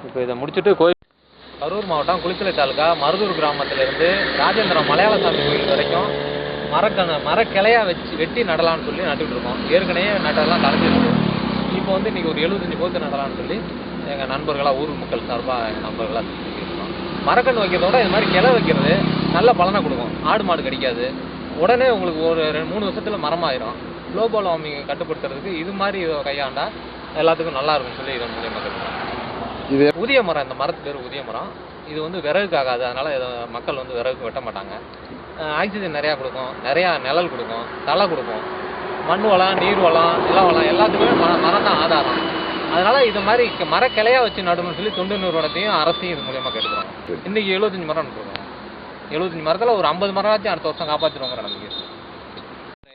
இப்போ இதை முடிச்சுட்டு கரூர் மாவட்டம் குளித்தலை தாலுகா மருதூர் கிராமத்திலிருந்து ராஜேந்திரம் மலையாளசாமி கோயில் வரைக்கும் மரக்கிளையாக வெட்டி நடலாம்னு சொல்லி நட்டுக்கிட்டு இருக்கோம். ஏற்கனவே நட்டெல்லாம் கலந்துருக்கு. இப்போ வந்து இன்றைக்கி ஒரு 75 போத்து நடலாம்னு சொல்லி எங்கள் நண்பர்களாக ஊர் மக்கள் சார்பாக எங்கள் நண்பர்களாக செஞ்சுருக்கோம். மரக்கன்று வைக்கிறதோட இது மாதிரி கிளை வைக்கிறது நல்ல பலனை கொடுக்கும். ஆடு மாடு கிடைக்காது. உடனே உங்களுக்கு ஒரு 3 வருஷத்தில் மரமாயிரும். குளோபல் வார்மிங்கை கட்டுப்படுத்துறதுக்கு இது மாதிரி கையாண்டா எல்லாத்துக்கும் நல்லா இருக்கும்னு சொல்லி இதன் மூலியமாக கேட்குறோம். இது உதிய மரம். இந்த மரத்து பேர் உதிய மரம். இது வந்து விறகுக்கு ஆகாது. அதனால் மக்கள் வந்து விறகுக்கு வெட்ட மாட்டாங்க. ஆக்சிஜன் நிறையா கொடுக்கும், நிறையா நிழல் கொடுக்கும், தலை கொடுக்கும். மண் வளம், நீர் வளம், நில வளம் எல்லாத்துக்குமே மரம் தான் ஆதாரம். அதனால் இது மாதிரி மரக்கிளையாக வச்சு நடணும்னு சொல்லி தொண்டு நிறுவனத்தையும் அரசையும் இது மூலியமாக கேட்டுக்கிறோம். இன்றைக்கி 75 மரம் நட்டுருக்கோம். 75 மரத்தில் ஒரு 50 மரமாச்சும் அடுத்த வருஷம் காப்பாற்றிடுவோங்கிற நம்பிக்கை.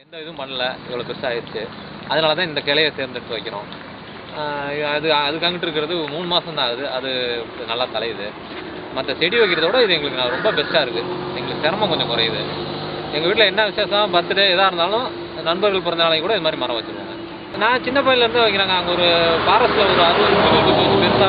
எந்த இதுவும் பண்ணல, இவ்வளோ பெருசாக ஆயிடுச்சு. அதனால தான் இந்த கிளையை தேர்ந்தெடுத்து வைக்கிறோம். அதுக்காங்கிட்டு இருக்கிறது 3 மாதம் தான் ஆகுது. அது நல்லா தலையுது. மற்ற செடி வைக்கிறதோட இது எங்களுக்கு ரொம்ப பெஸ்ட்டாக இருக்குது. எங்களுக்கு சிரமம் கொஞ்சம் குறையுது. எங்கள் வீட்டில் என்ன விசேஷம், பர்த்டே எதாக இருந்தாலும் நண்பர்கள் பிறந்த நாளைக்கு கூட இது மாதிரி மரம் வச்சுருவாங்க. நான் சின்ன பையன்லேருந்து வைக்கிறாங்க. அங்கே ஒரு ஃபாரஸ்ட்டில் ஒரு 60 பெருசாக